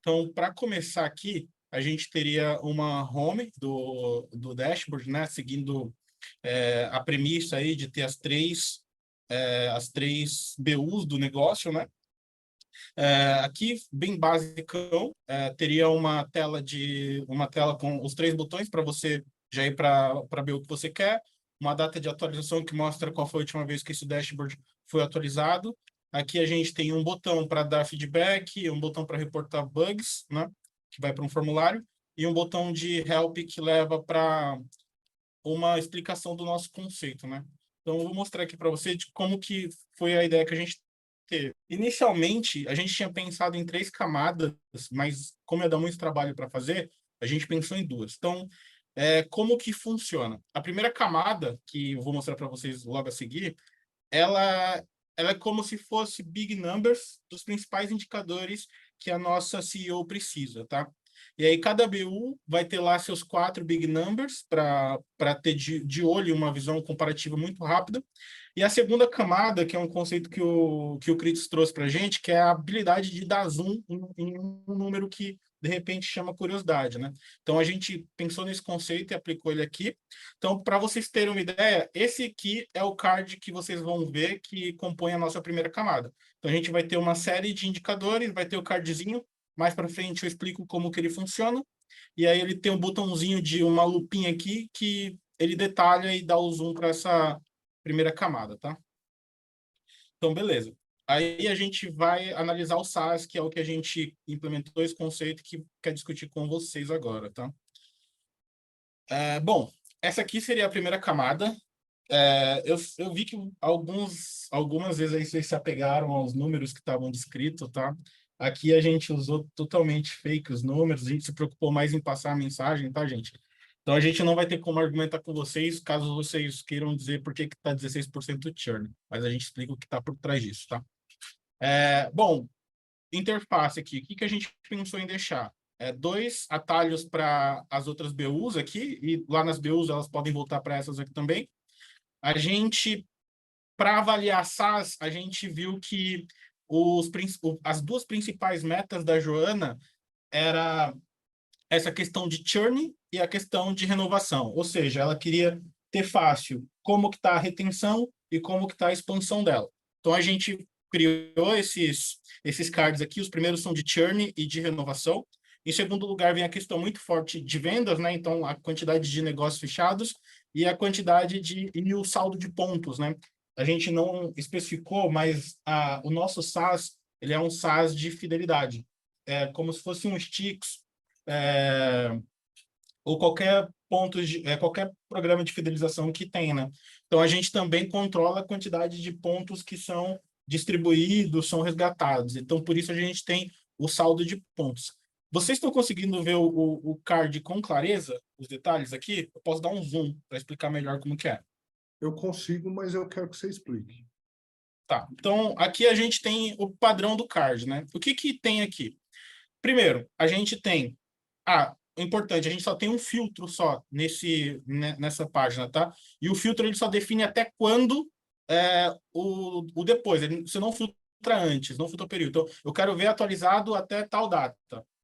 Então, para começar aqui, a gente teria uma home do dashboard, né? Seguindo a premissa aí de ter as três BUs do negócio, né? Aqui, bem basicão, teria uma tela com os três botões para você já ir para a BU que você quer, uma data de atualização que mostra qual foi a última vez que esse dashboard foi atualizado. Aqui a gente tem um botão para dar feedback, um botão para reportar bugs, né, que vai para um formulário, e um botão de help que leva para uma explicação do nosso conceito, né? Então, eu vou mostrar aqui para você de como que foi a ideia que a gente teve. Inicialmente, a gente tinha pensado em 3 camadas, mas como ia dar muito trabalho para fazer, a gente pensou em 2. Então, como que funciona? A primeira camada, que eu vou mostrar para vocês logo a seguir, ela, ela é como se fosse big numbers dos principais indicadores que a nossa CEO precisa, tá? E aí cada BU vai ter lá seus 4 big numbers para ter de olho uma visão comparativa muito rápida. E a segunda camada, que é um conceito que o Kritos trouxe para a gente, que é a habilidade de dar zoom em um número que, de repente, chama curiosidade, né? Então, a gente pensou nesse conceito e aplicou ele aqui. Então, para vocês terem uma ideia, esse aqui é o card que vocês vão ver que compõe a nossa primeira camada. Então, a gente vai ter uma série de indicadores, vai ter o cardzinho, mais para frente eu explico como que ele funciona, e aí ele tem um botãozinho de uma lupinha aqui que ele detalha e dá o zoom para essa primeira camada, tá? Então, beleza. Aí a gente vai analisar o SaaS, que é o que a gente implementou esse conceito que quer discutir com vocês agora, tá? Bom, essa aqui seria a primeira camada. Eu vi que algumas vezes aí vocês se apegaram aos números que estavam descritos, tá? Aqui a gente usou totalmente fake os números, a gente se preocupou mais em passar a mensagem, tá, gente? Então a gente não vai ter como argumentar com vocês, caso vocês queiram dizer por que está 16% churn, mas a gente explica o que está por trás disso, tá? Bom, interface aqui, o que a gente pensou em deixar? 2 atalhos para as outras BUs aqui, e lá nas BUs elas podem voltar para essas aqui também. A gente, para avaliar SaaS, a gente viu que as 2 principais metas da Joana era essa questão de churn e a questão de renovação. Ou seja, ela queria ter fácil como que está a retenção e como que está a expansão dela. Então, a gente criou esses cards aqui. Os primeiros são de churn e de renovação. Em segundo lugar, vem a questão muito forte de vendas, né? Então, a quantidade de negócios fechados e a quantidade e o saldo de pontos, né? A gente não especificou, mas o nosso SaaS, ele é um SaaS de fidelidade. É como se fosse um Stix, é, ou qualquer programa de fidelização que tenha, né? Então, a gente também controla a quantidade de pontos que são distribuídos, são resgatados. Então, por isso a gente tem o saldo de pontos. Vocês estão conseguindo ver o card com clareza, os detalhes aqui? Eu posso dar um zoom para explicar melhor como que é. Eu consigo, mas eu quero que você explique. Tá, então aqui a gente tem o padrão do card, né? O que que tem aqui? Primeiro, a gente tem. Importante, a gente só tem um filtro só nessa página, tá? E o filtro ele só define até quando o depois. Você não filtra antes, não filtra o período. Então, eu quero ver atualizado até tal data.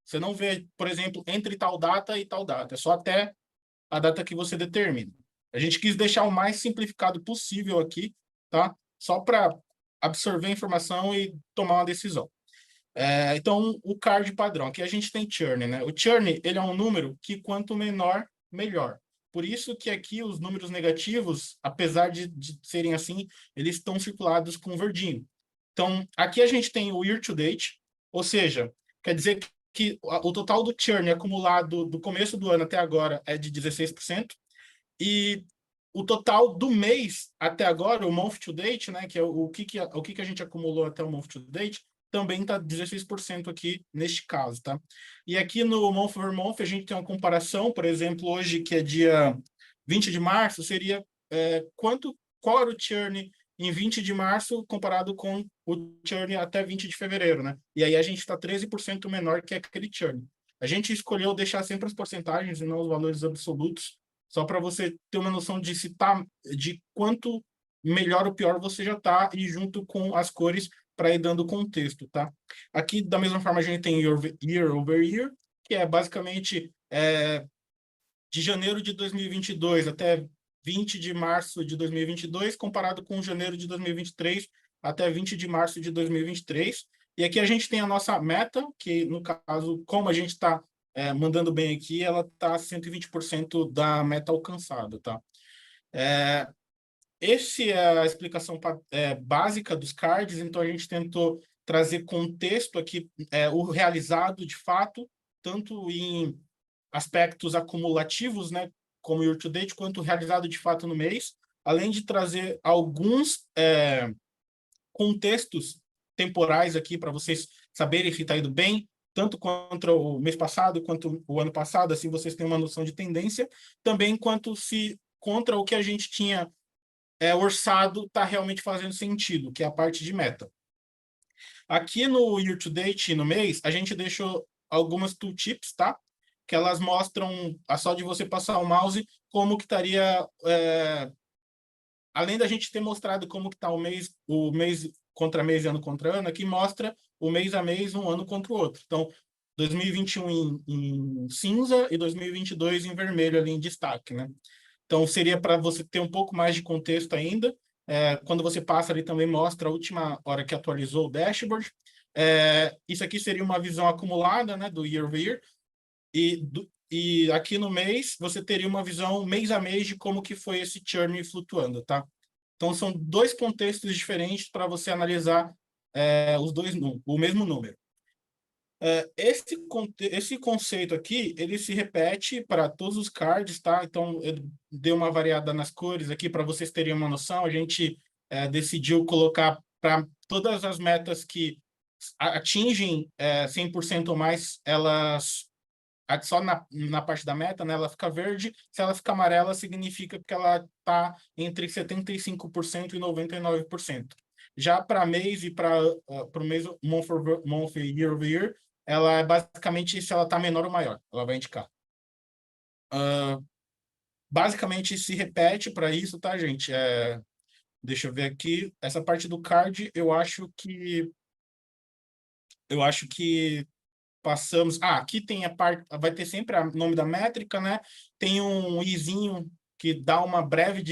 Você não vê, por exemplo, entre tal data e tal data. É só até a data que você determina. A gente quis deixar o mais simplificado possível aqui, tá? Só para absorver a informação e tomar uma decisão. Então, o card padrão. Aqui a gente tem churn, né? O churn, ele é um número que quanto menor, melhor. Por isso que aqui os números negativos, apesar de serem assim, eles estão circulados com verdinho. Então, aqui a gente tem o year to date, ou seja, quer dizer que o total do churn acumulado do começo do ano até agora é de 16%, e o total do mês até agora, o month to date, né, que é o que a gente acumulou até o month to date, também está 16% aqui neste caso, tá? E aqui no month over month a gente tem uma comparação, por exemplo, hoje que é dia 20 de março, seria qual era o churn em 20 de março comparado com o churn até 20 de fevereiro, né? E aí a gente está 13% menor que aquele churn. A gente escolheu deixar sempre as porcentagens e não os valores absolutos, só para você ter uma noção de quanto melhor ou pior você já está, e junto com as cores para ir dando contexto, tá? Aqui, da mesma forma, a gente tem year over year, que é basicamente de janeiro de 2022 até 20 de março de 2022, comparado com janeiro de 2023 até 20 de março de 2023. E aqui a gente tem a nossa meta, que no caso, como a gente está mandando bem aqui, ela está 120% da meta alcançada, tá? Essa é a explicação básica dos cards, então a gente tentou trazer contexto aqui, o realizado de fato, tanto em aspectos acumulativos, né, como year to date, quanto realizado de fato no mês, além de trazer alguns contextos temporais aqui para vocês saberem se está indo bem, tanto contra o mês passado quanto o ano passado, assim vocês têm uma noção de tendência, também quanto se contra o que a gente tinha orçado está realmente fazendo sentido, que é a parte de meta. Aqui no year to date e no mês, a gente deixou algumas tooltips, tá? Que elas mostram, só de você passar o mouse, como que estaria... além da gente ter mostrado como que está o mês contra mês e ano contra ano, aqui mostra o mês a mês, um ano contra o outro. Então, 2021 em cinza e 2022 em vermelho ali em destaque, né? Então, seria para você ter um pouco mais de contexto ainda. Quando você passa ali, também mostra a última hora que atualizou o dashboard. Isso aqui seria uma visão acumulada, né, do year over year. E aqui no mês, você teria uma visão mês a mês de como que foi esse churn flutuando, tá? Então, são dois contextos diferentes para você analisar o mesmo número. Esse conceito aqui, ele se repete para todos os cards, tá? Então, eu dei uma variada nas cores aqui para vocês terem uma noção. A gente decidiu colocar para todas as metas que atingem 100% ou mais, elas só na parte da meta, né, ela fica verde. Se ela fica amarela, significa que ela está entre 75% e 99%. Já para mês e para o mês month year over year, ela é basicamente se ela está menor ou maior, ela vai indicar. Basicamente se repete para isso, tá, gente? Deixa eu ver aqui. Essa parte do card, eu acho que passamos. Aqui tem a parte, vai ter sempre o nome da métrica, né? Tem um izinho que dá uma breve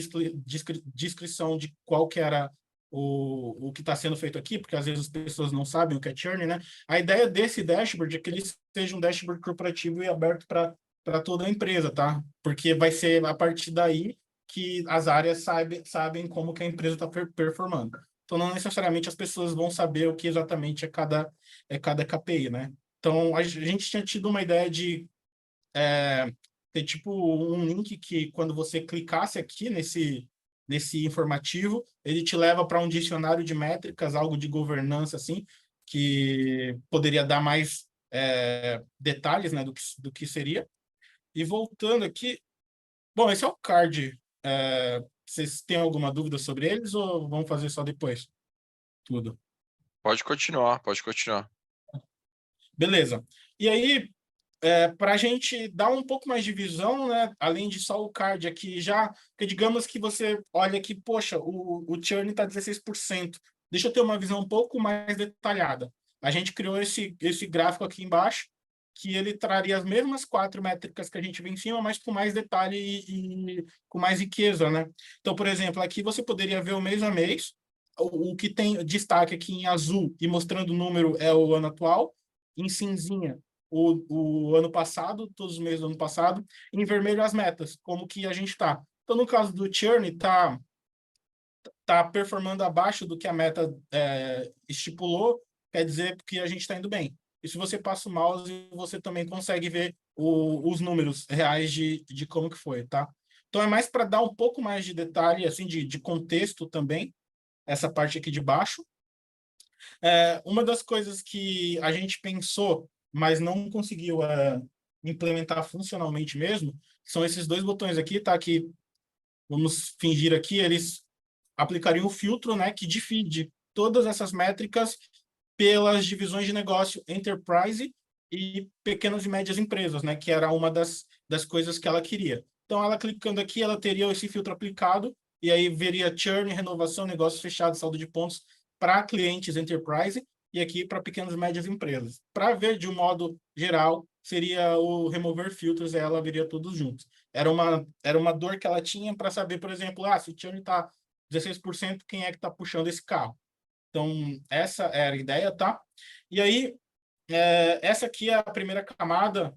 descrição de qual que era o que está sendo feito aqui, porque às vezes as pessoas não sabem o que é churn, né? A ideia desse dashboard é que ele seja um dashboard corporativo e aberto para toda a empresa, tá? Porque vai ser a partir daí que as áreas sabem como que a empresa está performando. Então, não necessariamente as pessoas vão saber o que exatamente é cada KPI, né? Então, a gente tinha tido uma ideia de ter tipo um link que, quando você clicasse aqui nesse informativo, ele te leva para um dicionário de métricas, algo de governança, assim, que poderia dar mais detalhes, né, do que seria. E voltando aqui, bom, esse é o card. Vocês têm alguma dúvida sobre eles ou vão fazer só depois? Tudo. Pode continuar, pode continuar. Beleza. E aí, para a gente dar um pouco mais de visão, né, além de só o card aqui, porque digamos que você olha aqui, poxa, o churn está 16%. Deixa eu ter uma visão um pouco mais detalhada. A gente criou esse gráfico aqui embaixo, que ele traria as mesmas 4 métricas que a gente vê em cima, mas com mais detalhe e com mais riqueza, né? Então, por exemplo, aqui você poderia ver o mês a mês. O que tem destaque aqui em azul e mostrando o número é o ano atual. Em cinzinha, o ano passado, todos os meses do ano passado. Em vermelho, as metas, como que a gente está. Então, no caso do churn, tá performando abaixo do que a meta estipulou, quer dizer que a gente está indo bem. E se você passa o mouse, você também consegue ver os números reais de como que foi, tá? Então, é mais para dar um pouco mais de detalhe, assim, de contexto também, essa parte aqui de baixo. Uma das coisas que a gente pensou, mas não conseguiu implementar funcionalmente mesmo, são esses 2 botões aqui, tá? Que, vamos fingir aqui, eles aplicariam um filtro, né, que divide todas essas métricas pelas divisões de negócio Enterprise e pequenas e médias empresas, né, que era uma das coisas que ela queria. Então, ela clicando aqui, ela teria esse filtro aplicado, e aí veria churn, renovação, negócios fechados, saldo de pontos, para clientes enterprise e aqui para pequenas e médias empresas. Para ver de um modo geral, seria o remover filtros, e ela viria todos juntos. Era uma dor que ela tinha para saber, por exemplo, se o churn está 16%, quem é que está puxando esse carro? Então, essa era a ideia, tá? E aí, essa aqui é a primeira camada.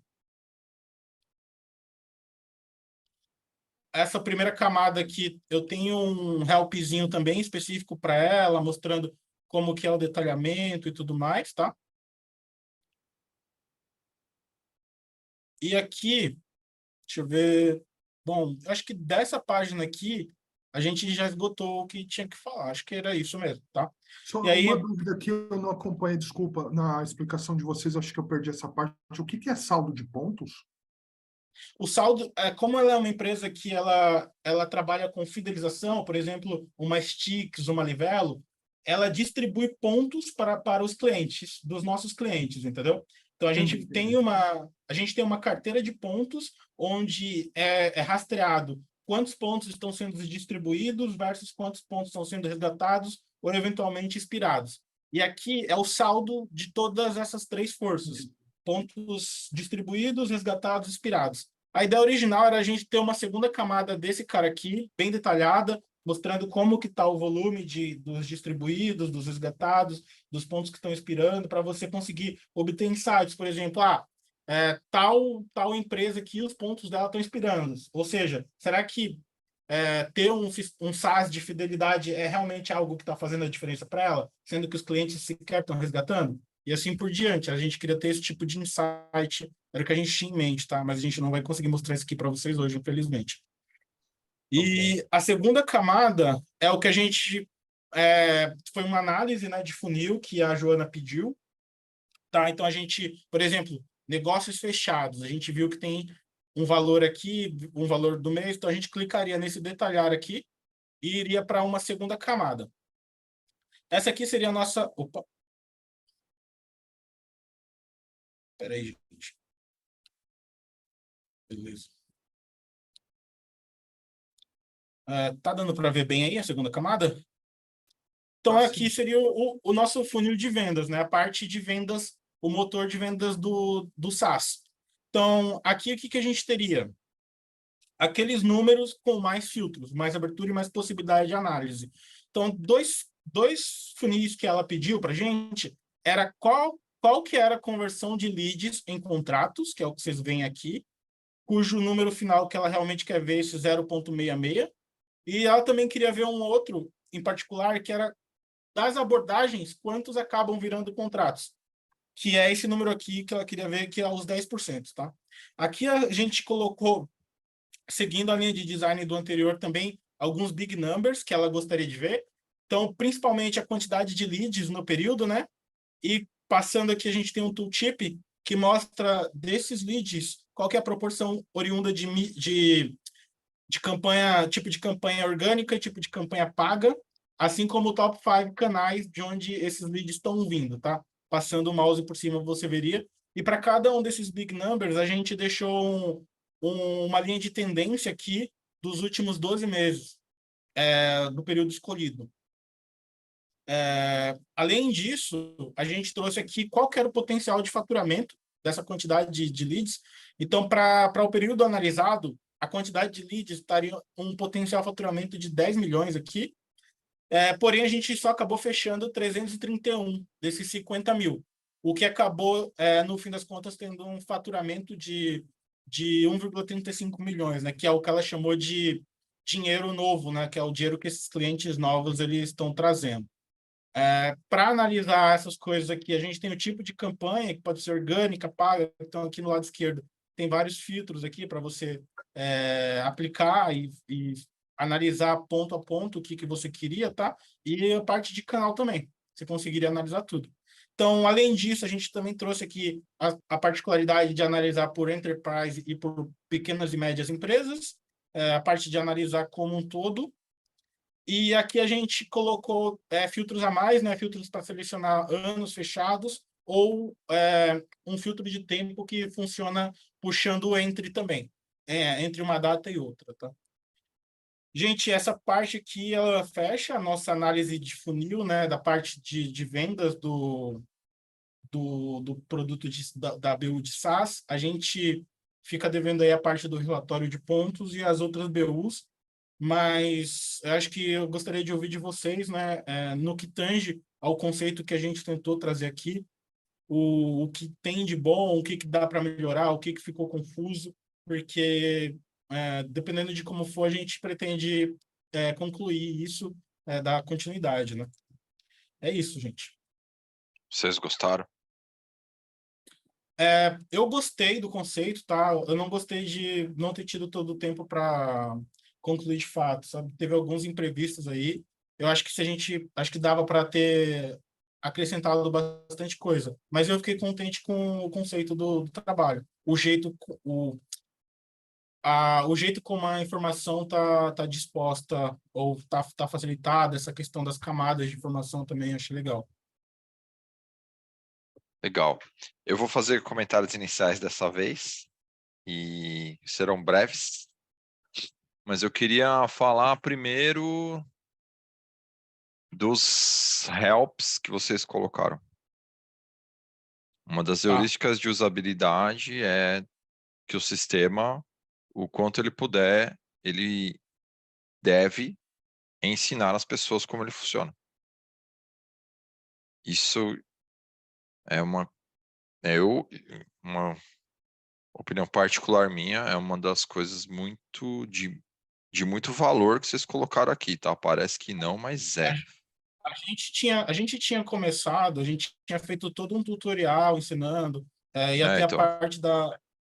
Essa primeira camada aqui, eu tenho um helpzinho também específico para ela, mostrando como que é o detalhamento e tudo mais, tá? E aqui, deixa eu ver. Bom, acho que dessa página aqui, a gente já esgotou o que tinha que falar. Acho que era isso mesmo, tá? Só E aí, uma dúvida que eu não acompanhei, desculpa, na explicação de vocês, acho que eu perdi essa parte. O que é saldo de pontos? o saldo, como ela é uma empresa que ela trabalha com fidelização, por exemplo, uma Stix, uma Livelo, ela distribui pontos para os clientes, dos nossos clientes, entendeu? Então, Entendi. a gente tem uma carteira de pontos onde é rastreado quantos pontos estão sendo distribuídos versus quantos pontos estão sendo resgatados ou eventualmente expirados. E aqui é o saldo de todas essas três forças: pontos distribuídos, resgatados, expirados. A ideia original era a gente ter uma segunda camada desse cara aqui, bem detalhada, mostrando como que está o volume dos distribuídos, dos resgatados, dos pontos que estão expirando, para você conseguir obter insights. Por exemplo, tal empresa aqui, os pontos dela estão expirando. Ou seja, será que ter um SaaS de fidelidade é realmente algo que está fazendo a diferença para ela, sendo que os clientes sequer estão resgatando? E assim por diante. A gente queria ter esse tipo de insight, era o que a gente tinha em mente, tá? Mas a gente não vai conseguir mostrar isso aqui para vocês hoje, infelizmente. Tá bom. E a segunda camada é o que a gente... foi uma análise, né, de funil que a Joana pediu, tá? Então, a gente, por exemplo, negócios fechados, a gente viu que tem um valor aqui, um valor do mês, então a gente clicaria nesse detalhar aqui e iria para uma segunda camada. Essa aqui seria a nossa... Opa! Peraí, gente. Beleza. Tá dando para ver bem aí a segunda camada? Então, Tá aqui sim. seria o nosso funil de vendas, né? A parte de vendas, o motor de vendas do SaaS. Então, aqui o que a gente teria? Aqueles números com mais filtros, mais abertura e mais possibilidade de análise. Então, dois funis que ela pediu para a gente era qual que era a conversão de leads em contratos, que é o que vocês veem aqui, cujo número final que ela realmente quer ver, esse 0,66. E ela também queria ver um outro, em particular, que era das abordagens, quantos acabam virando contratos, que é esse número aqui que ela queria ver, que é os 10%, tá? Aqui a gente colocou, seguindo a linha de design do anterior também, alguns big numbers que ela gostaria de ver. Então, principalmente a quantidade de leads no período, né? E passando aqui, a gente tem um tooltip que mostra desses leads qual que é a proporção oriunda de campanha, tipo de campanha orgânica e tipo de campanha paga, assim como o top 5 canais de onde esses leads estão vindo, tá? Passando o mouse por cima, você veria. E para cada um desses big numbers, a gente deixou uma linha de tendência aqui dos últimos 12 meses, do período escolhido. Além disso, a gente trouxe aqui qual que era o potencial de faturamento dessa quantidade de leads. Então, para o período analisado, a quantidade de leads estaria um potencial faturamento de 10 milhões aqui. Porém, a gente só acabou fechando 331 desses 50 mil, o que acabou, no fim das contas, tendo um faturamento de 1,35 milhões, né, que é o que ela chamou de dinheiro novo, né, que é o dinheiro que esses clientes novos eles estão trazendo. Para analisar essas coisas aqui, a gente tem o tipo de campanha, que pode ser orgânica, paga. Então, aqui no lado esquerdo, tem vários filtros aqui para você aplicar e analisar ponto a ponto o que você queria, tá? E a parte de canal também. Você conseguiria analisar tudo. Então, além disso, a gente também trouxe aqui a particularidade de analisar por enterprise e por pequenas e médias empresas, a parte de analisar como um todo. E aqui a gente colocou filtros a mais, né? Filtros para selecionar anos fechados ou um filtro de tempo que funciona puxando o entre também, entre uma data e outra, tá? Gente, essa parte aqui, ela fecha a nossa análise de funil, né, da parte de vendas do produto da BU de SaaS. A gente fica devendo aí a parte do relatório de pontos e as outras BUs, mas eu acho que eu gostaria de ouvir de vocês, né, no que tange ao conceito que a gente tentou trazer aqui, o que tem de bom, o que dá para melhorar, o que ficou confuso, porque dependendo de como for, a gente pretende concluir isso, dar continuidade, né? É isso, gente. Vocês gostaram? Eu gostei do conceito, tá? Eu não gostei de não ter tido todo o tempo para concluir de fato, sabe? Teve alguns imprevistos aí. Eu acho que acho que dava para ter acrescentado bastante coisa, mas eu fiquei contente com o conceito do trabalho. O jeito como a informação tá disposta ou tá facilitada, essa questão das camadas de informação também achei legal. Legal. Eu vou fazer comentários iniciais dessa vez e serão breves, mas eu queria falar primeiro dos helps que vocês colocaram. Uma das Tá. heurísticas de usabilidade é que o sistema, o quanto ele puder, ele deve ensinar as pessoas como ele funciona. Isso é uma opinião particular minha, é uma das coisas de muito valor que vocês colocaram aqui, tá? Parece que não, mas é. A gente tinha começado, a gente tinha feito todo um tutorial ensinando, ia É, ter a então, parte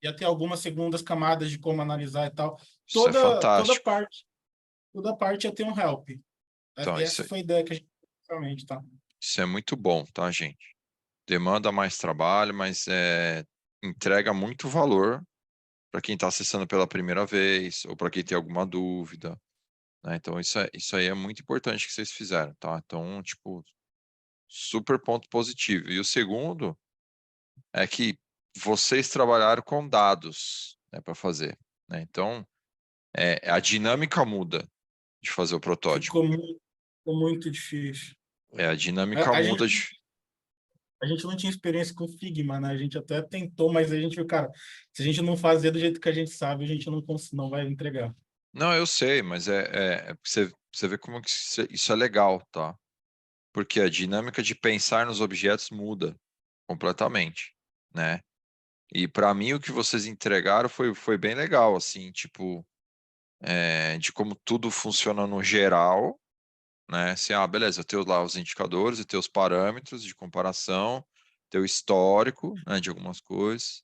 ia ter algumas segundas camadas de como analisar e tal. isso é Toda fantástico. parte, toda parte ia ter um help. Então, Essa foi a ideia que a gente realmente, tá? isso é muito bom, tá, gente? Demanda mais trabalho, mas entrega muito valor para quem está acessando pela primeira vez ou para quem tem alguma dúvida, né? Então, isso aí é muito importante que vocês fizeram, tá? Então, tipo, super ponto positivo. E o segundo é que vocês trabalharam com dados, né, para fazer, né? Então, a dinâmica muda de fazer o protótipo. Ficou muito difícil. A dinâmica A gente, muda de... a gente não tinha experiência com Figma, né? A gente até tentou, mas a gente viu, cara, se a gente não fazer do jeito que a gente sabe, a gente não vai entregar. Não, eu sei, mas você vê como que isso é legal, tá? Porque a dinâmica de pensar nos objetos muda completamente, né? E para mim o que vocês entregaram foi bem legal, assim, tipo, de como tudo funciona no geral, né? Assim, beleza, eu tenho lá os indicadores, eu tenho os parâmetros de comparação, tenho o histórico, né, de algumas coisas,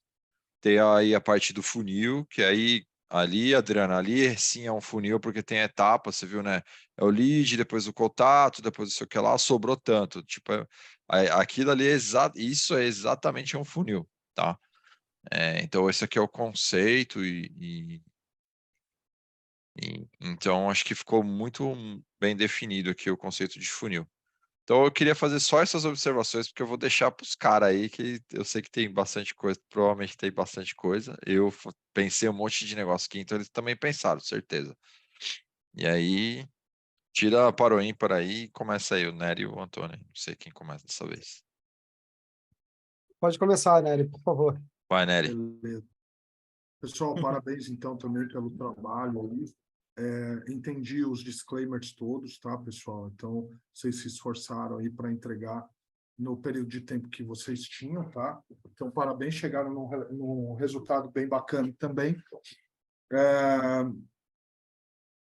tem aí a parte do funil, que aí ali, Adriana, ali sim é um funil porque tem etapas, você viu, né? É o lead, depois o contato, depois não sei o que lá, sobrou tanto. Tipo, aquilo ali isso é exatamente um funil, tá? Então esse aqui é o conceito então acho que ficou muito bem definido aqui o conceito de funil. Então eu queria fazer só essas observações, porque eu vou deixar para os caras aí, que eu sei que tem bastante coisa, provavelmente tem bastante coisa. Eu pensei um monte de negócio aqui, então eles também pensaram, certeza. E aí, tira para o ímpar aí e começa aí, o Nery e o Antônio. Não sei quem começa dessa vez. Pode começar, Nery, por favor. Vai, Nery. Beleza. Pessoal, parabéns então também pelo trabalho aí. Entendi os disclaimers todos, tá, pessoal? Então, vocês se esforçaram aí para entregar no período de tempo que vocês tinham, tá? Então, parabéns, chegaram num resultado bem bacana também.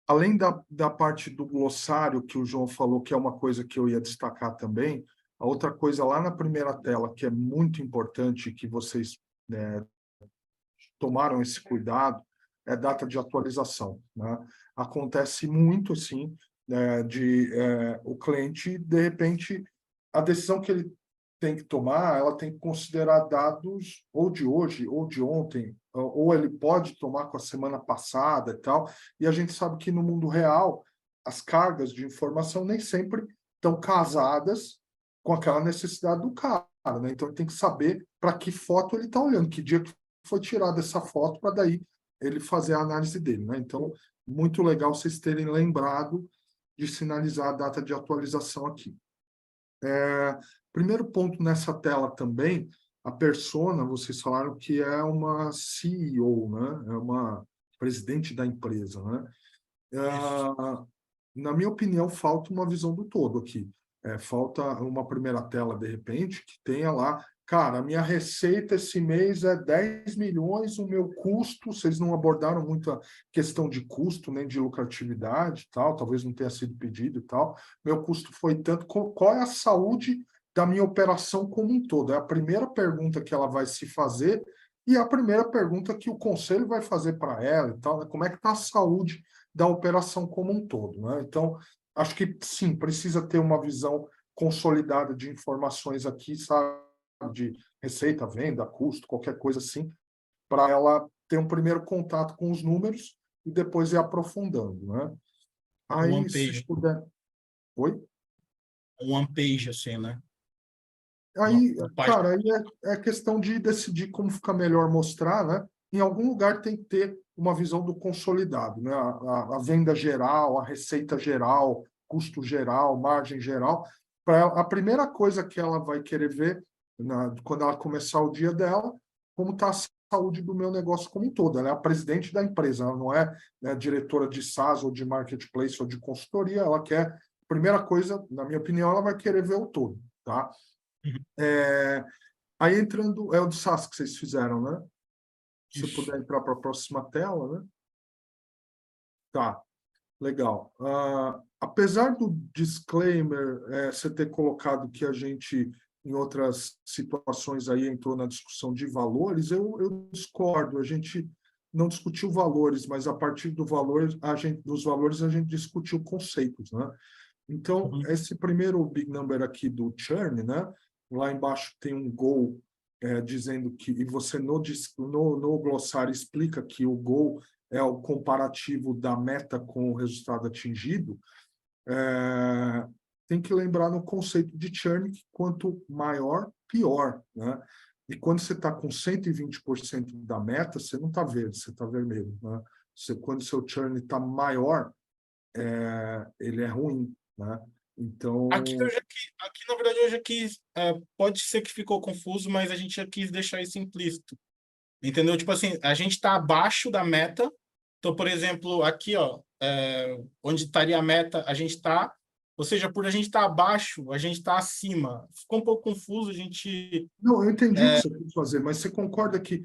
Além da parte do glossário que o João falou, que é uma coisa que eu ia destacar também, a outra coisa lá na primeira tela, que é muito importante, que vocês tomaram esse cuidado, é data de atualização, né? Acontece muito, assim, o cliente, de repente, a decisão que ele tem que tomar, ela tem que considerar dados ou de hoje, ou de ontem, ou ele pode tomar com a semana passada e tal, e a gente sabe que no mundo real, as cargas de informação nem sempre estão casadas com aquela necessidade do cara, né? Então, ele tem que saber para que foto ele está olhando, que dia que foi tirada essa foto para daí ele fazer a análise dele, né? Então, muito legal vocês terem lembrado de sinalizar a data de atualização aqui. Primeiro ponto nessa tela também, a persona, vocês falaram que é uma CEO, né? É uma presidente da empresa, né? Na minha opinião, falta uma visão do todo aqui. Falta uma primeira tela, de repente, que tenha lá, cara, a minha receita esse mês é 10 milhões, o meu custo, vocês não abordaram muito a questão de custo, nem de lucratividade e tal, talvez não tenha sido pedido e tal, meu custo foi tanto, qual é a saúde da minha operação como um todo? É a primeira pergunta que ela vai se fazer e a primeira pergunta que o conselho vai fazer para ela e tal, né? Como é que está a saúde da operação como um todo, né? Então, acho que sim, precisa ter uma visão consolidada de informações aqui, sabe, de receita, venda, custo, qualquer coisa assim, para ela ter um primeiro contato com os números e depois ir aprofundando, né? Um Aí, one se page, puder... Oi? um one page, assim, né? Aí, Uma página. cara, aí é questão de decidir como fica melhor mostrar, né? Em algum lugar tem que ter uma visão do consolidado, né? A venda geral, a receita geral, custo geral, margem geral. A primeira coisa que ela vai querer ver quando ela começar o dia dela, como está a saúde do meu negócio como um todo. Ela é a presidente da empresa, ela não é, né, diretora de SaaS ou de marketplace ou de consultoria. Ela quer, primeira coisa, na minha opinião, ela vai querer ver o todo, tá? Uhum. Aí entrando, é o do SaaS que vocês fizeram, né? Se Isso. puder entrar para a próxima tela, né? Tá, legal. Apesar do disclaimer, você ter colocado que a gente, em outras situações, aí entrou na discussão de valores, eu discordo. A gente não discutiu valores, mas a partir dos valores a gente discutiu conceitos, né? Então, Uhum. esse primeiro big number aqui do churn, né? Lá embaixo tem um goal dizendo que, e você no glossário explica que o goal é o comparativo da meta com o resultado atingido. Tem que lembrar no conceito de churn que quanto maior, pior, né? E quando você está com 120% da meta, você não está verde, você está vermelho, né? Quando o seu churn está maior, ele é ruim, né? Então, Aqui, na verdade, eu já quis. Pode ser que ficou confuso, mas a gente já quis deixar isso implícito. Entendeu? Tipo assim, a gente está abaixo da meta. Então, por exemplo, aqui, ó, onde estaria a meta, a gente está. Ou seja, por a gente estar abaixo, a gente está acima. Ficou um pouco confuso, a gente. não, eu entendi o que você quis fazer, mas você concorda que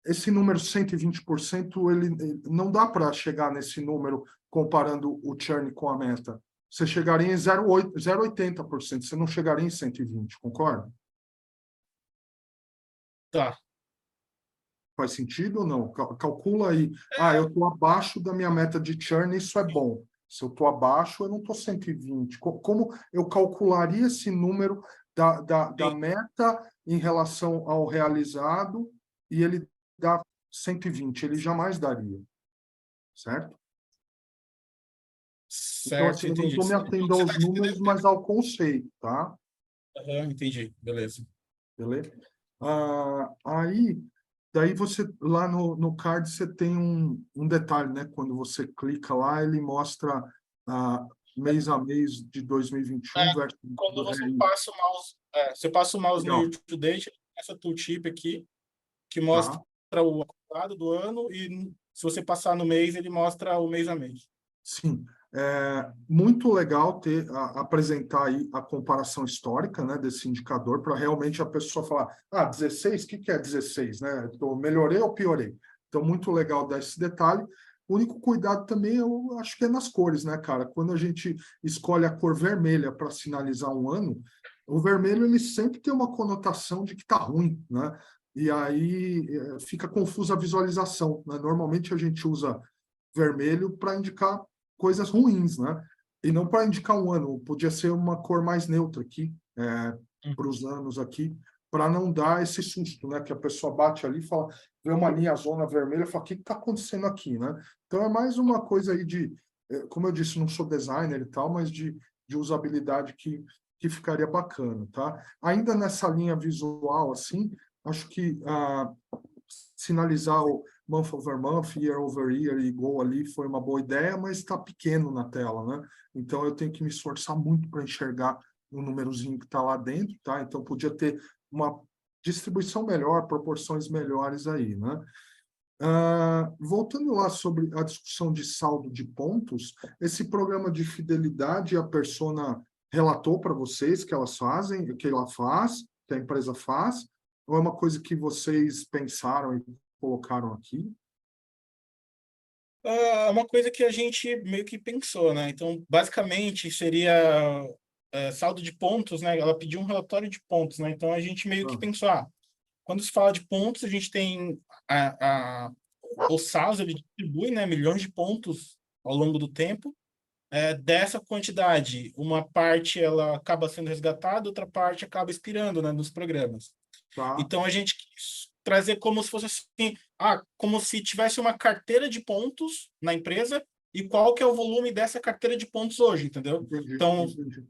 esse número 120%, ele não dá para chegar nesse número comparando o churn com a meta. Você chegaria em 0,80%, você não chegaria em 120%, concorda? Tá. Faz sentido ou não? Calcula aí. Eu estou abaixo da minha meta de churn, isso é bom. Se eu estou abaixo, eu não estou 120. Como eu calcularia esse número da meta em relação ao realizado e ele dá 120? Ele jamais daria, certo? Então, Certo, assim, eu não entendi. estou me Então, atendo você está aos números, mas ao conceito, tá? entendi, beleza. Beleza? Aí, daí você, lá no card, você tem um detalhe, né? Quando você clica lá, ele mostra mês a mês de 2021 versus... Quando você passa o mouse no Legal, YouTube, essa tooltip aqui, que mostra tá? o acumulado do ano, e se você passar no mês, ele mostra o mês a mês. Sim, muito legal apresentar aí a comparação histórica, né, desse indicador para realmente a pessoa falar, 16, o que é 16, né? Melhorei ou piorei? Então, muito legal dar esse detalhe. O único cuidado também, eu acho que é nas cores, né, cara? Quando a gente escolhe a cor vermelha para sinalizar um ano, o vermelho ele sempre tem uma conotação de que está ruim, né? E aí fica confusa a visualização, né? Normalmente a gente usa vermelho para indicar coisas ruins, né? E não para indicar um ano, podia ser uma cor mais neutra aqui, para os anos aqui, para não dar esse susto, né? Que a pessoa bate ali e fala, vê uma linha zona vermelha e fala, o que está acontecendo aqui, né? Então é mais uma coisa aí de, como eu disse, não sou designer e tal, mas de usabilidade que ficaria bacana, tá? Ainda nessa linha visual, assim, acho que sinalizar o month over month, year over year e go ali foi uma boa ideia, mas está pequeno na tela, né? Então eu tenho que me esforçar muito para enxergar o númerozinho que está lá dentro, tá? Então podia ter uma distribuição melhor, proporções melhores aí, né? Voltando lá sobre a discussão de saldo de pontos, esse programa de fidelidade, a Persona relatou para vocês que elas fazem, que ela faz, que a empresa faz, ou é uma coisa que vocês pensaram e colocaram aqui? É uma coisa que a gente meio que pensou, né? Então, basicamente, seria saldo de pontos, né? Ela pediu um relatório de pontos, né? Então, a gente meio que Ah, pensou, quando se fala de pontos, a gente tem o SaaS, ele distribui, né, milhões de pontos ao longo do tempo. Dessa quantidade, uma parte ela acaba sendo resgatada, outra parte acaba expirando, né, nos programas. tá, Então a gente quis trazer como se fosse assim, como se tivesse uma carteira de pontos na empresa e qual que é o volume dessa carteira de pontos hoje, entendeu? entendi, Então entendi,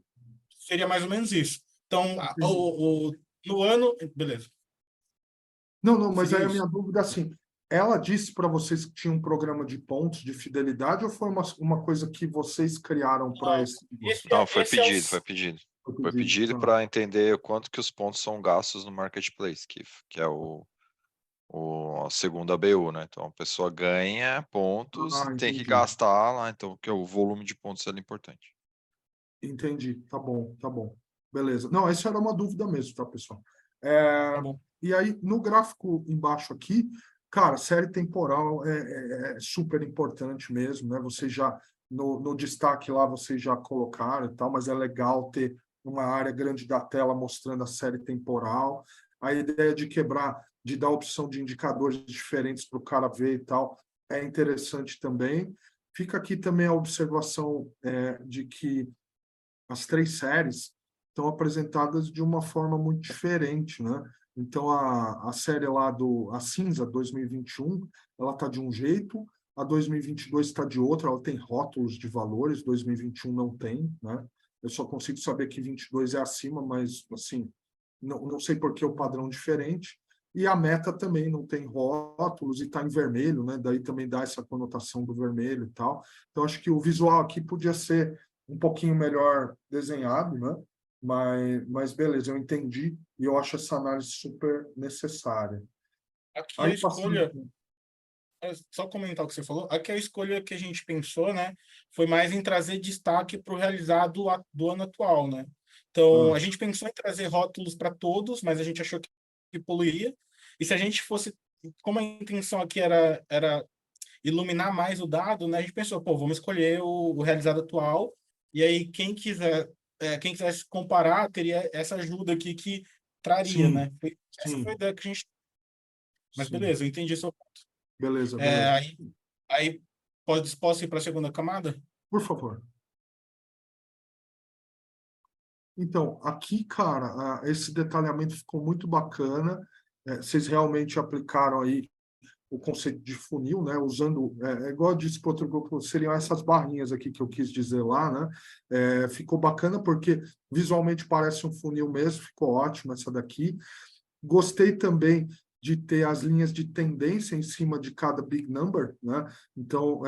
seria mais ou menos isso. Então entendi. no ano, beleza, Não, não, mas seria aí a isso. minha dúvida é assim, ela disse para vocês que tinha um programa de pontos de fidelidade ou foi uma coisa que vocês criaram para Não, esse negócio? Não, foi esse é o pedido, foi pedido. Eu Foi pedi, pedido tá. para entender o quanto que os pontos são gastos no marketplace, que é a segunda BU, né? Então a pessoa ganha pontos e tem que Entendi. gastar lá, então que é o volume de pontos é importante. Entendi, tá bom, tá bom. Beleza. Não, essa era uma dúvida mesmo, tá, pessoal? tá bom. E aí, no gráfico embaixo aqui, cara, série temporal é super importante mesmo, né? Você já, no destaque lá, vocês já colocaram e tal, mas é legal ter uma área grande da tela mostrando a série temporal. A ideia de quebrar, de dar opção de indicadores diferentes para o cara ver e tal, é interessante também. Fica aqui também a observação de que as três séries estão apresentadas de uma forma muito diferente, né? Então, a série lá a Cinza 2021, ela está de um jeito, a 2022 está de outro, ela tem rótulos de valores, 2021 não tem, né? Eu só consigo saber que 22 é acima, mas, assim, não sei por que o padrão diferente. E a meta também não tem rótulos e está em vermelho, né? Daí também dá essa conotação do vermelho e tal. Então, acho que o visual aqui podia ser um pouquinho melhor desenhado, né? Mas beleza, eu entendi e eu acho essa análise super necessária. Aqui a Aí passando. escolha, só comentar o que você falou, aqui a escolha que a gente pensou, né, foi mais em trazer destaque para o realizado do ano atual, né? Então, Ah, a gente pensou em trazer rótulos para todos, mas a gente achou que poluía. E se a gente fosse, como a intenção aqui era iluminar mais o dado, né, a gente pensou, pô, vamos escolher o realizado atual, e aí quem quisesse comparar, teria essa ajuda aqui que traria, sim, né? Essa foi a sim, ideia que a gente... Mas sim. beleza, eu entendi seu ponto. Beleza, É, beleza. aí posso ir para a segunda camada? Por favor. Então, aqui, cara, esse detalhamento ficou muito bacana. Vocês realmente aplicaram aí o conceito de funil, né? Usando, igual eu disse para outro grupo, seriam essas barrinhas aqui que eu quis dizer lá, né? Ficou bacana porque visualmente parece um funil mesmo, ficou ótimo essa daqui. Gostei também de ter as linhas de tendência em cima de cada big number, né? Então,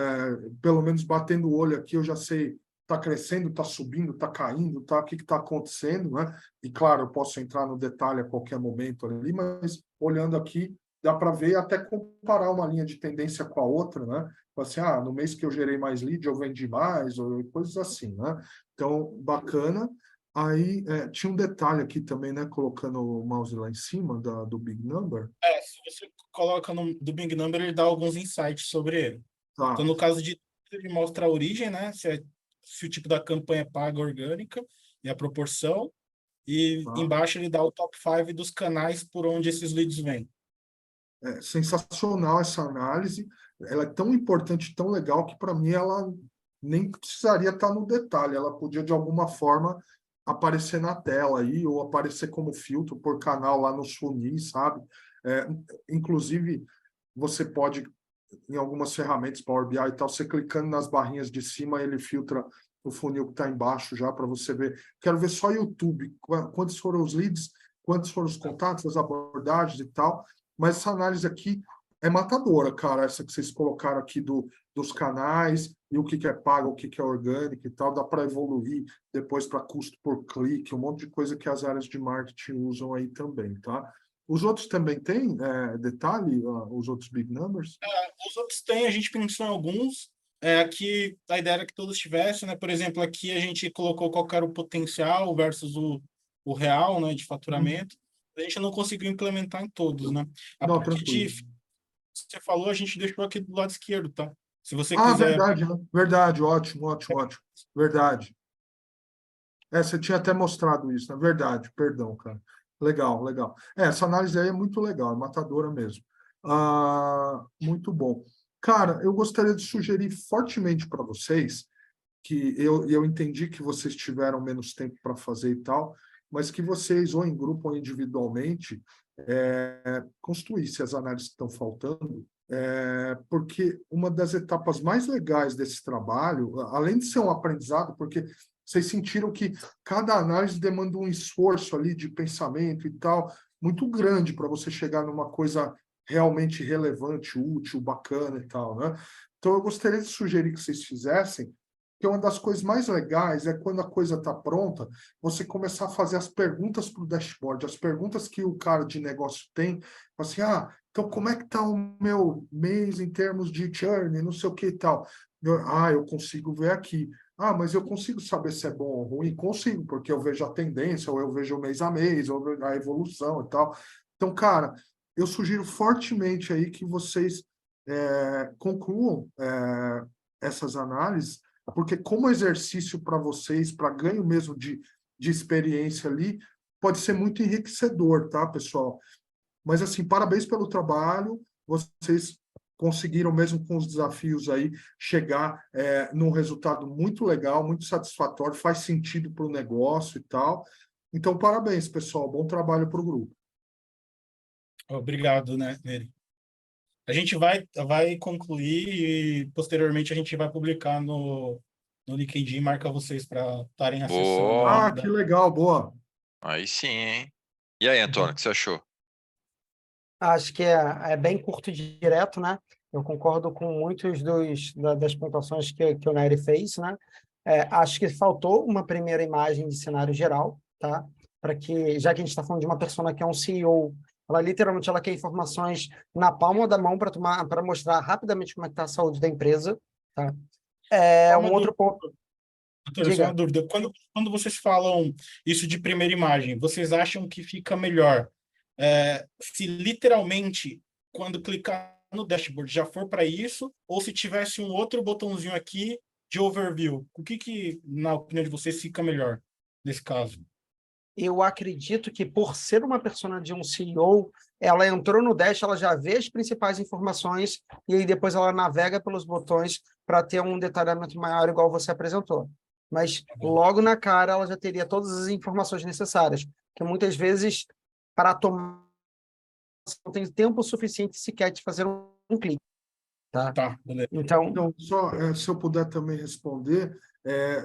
pelo menos batendo o olho aqui, eu já sei está crescendo, está subindo, está caindo, o que está acontecendo, né? E claro, eu posso entrar no detalhe a qualquer momento ali, mas olhando aqui, dá para ver até comparar uma linha de tendência com a outra, né? Assim, no mês que eu gerei mais lead, eu vendi mais, ou coisas assim, né? Então, bacana. Aí tinha um detalhe aqui também, né? Colocando o mouse lá em cima do Big Number. Se você coloca do Big Number, ele dá alguns insights sobre ele. Então, Tá, no caso de ele mostra a origem, né? Se o tipo da campanha é paga orgânica e a proporção. E tá. embaixo ele dá o top 5 dos canais por onde esses leads vêm. Sensacional essa análise. Ela é tão importante, tão legal, que para mim ela nem precisaria estar no detalhe. Ela podia, de alguma forma, aparecer na tela aí, ou aparecer como filtro por canal lá nos funis, sabe? Inclusive, você pode, em algumas ferramentas, Power BI e tal, você clicando nas barrinhas de cima, ele filtra o funil que está embaixo já para você ver. Quero ver só YouTube, quantos foram os leads, quantos foram os contatos, as abordagens e tal. mas essa análise aqui é matadora, cara, essa que vocês colocaram aqui dos canais, e o que é pago, o que é orgânico e tal, dá para evoluir depois para custo por clique, um monte de coisa que as áreas de marketing usam aí também, tá? Os outros também têm detalhe, os outros big numbers? Os outros têm, a gente pensou em alguns. Aqui a ideia era que todos tivessem, né? Por exemplo, aqui a gente colocou qual que era o potencial versus o real, né, de faturamento. A gente não conseguiu implementar em todos, né? A Não, parte tranquilo. de você falou, a gente deixou aqui do lado esquerdo, tá? Se você Ah, quiser. verdade, né? Verdade, ótimo, ótimo, ótimo. Verdade. Você tinha até mostrado isso, na verdade, perdão, cara. Legal, legal. Essa análise aí é muito legal, é matadora mesmo. Muito bom. Cara, eu gostaria de sugerir fortemente para vocês, que eu entendi que vocês tiveram menos tempo para fazer e tal, mas que vocês, ou em grupo ou individualmente, construíssem as análises que estão faltando, porque uma das etapas mais legais desse trabalho, além de ser um aprendizado, porque vocês sentiram que cada análise demanda um esforço ali de pensamento e tal, muito grande para você chegar numa coisa realmente relevante, útil, bacana e tal, né? Então, eu gostaria de sugerir que vocês fizessem, que uma das coisas mais legais é quando a coisa está pronta, você começar a fazer as perguntas para o dashboard, as perguntas que o cara de negócio tem, assim, então como é que está o meu mês em termos de churn, não sei o que e tal. Eu consigo ver aqui. Mas eu consigo saber se é bom ou ruim? Consigo, porque eu vejo a tendência, ou eu vejo o mês a mês, ou a evolução e tal. Então, cara, eu sugiro fortemente aí que vocês concluam essas análises, porque como exercício para vocês, para ganho mesmo de experiência ali, pode ser muito enriquecedor, tá, pessoal? Mas, assim, parabéns pelo trabalho, vocês conseguiram, mesmo com os desafios aí, chegar num resultado muito legal, muito satisfatório, faz sentido para o negócio e tal. Então, parabéns, pessoal, bom trabalho para o grupo. Obrigado, né, Nery? A gente vai concluir e posteriormente a gente vai publicar no LinkedIn, marca vocês para estarem acessando Boa. ainda. Que legal, boa. Aí sim, hein? E aí, Antônio, o que você achou? Acho que é bem curto e direto, né? Eu concordo com muitos das pontuações que o Nery fez, né? Acho que faltou uma primeira imagem de cenário geral, tá? Para que, já que a gente está falando de uma pessoa que é um CEO, ela literalmente ela quer informações na palma da mão para mostrar rapidamente como é que está a saúde da empresa, tá? Só uma Um outro dúvida, ponto, doutora, só uma diga. dúvida. Quando vocês falam isso de primeira imagem, vocês acham que fica melhor se literalmente, quando clicar no dashboard, já for para isso, ou se tivesse um outro botãozinho aqui de overview? O que, na opinião de vocês, fica melhor nesse caso? Eu acredito que, por ser uma persona de um CEO, ela entrou no Dash, ela já vê as principais informações e aí depois ela navega pelos botões para ter um detalhamento maior, igual você apresentou. Mas logo na cara ela já teria todas as informações necessárias, que muitas vezes, para tomar, não tem tempo suficiente sequer de fazer um clique. Tá? Tá, beleza. Então, Então, só se eu puder também responder,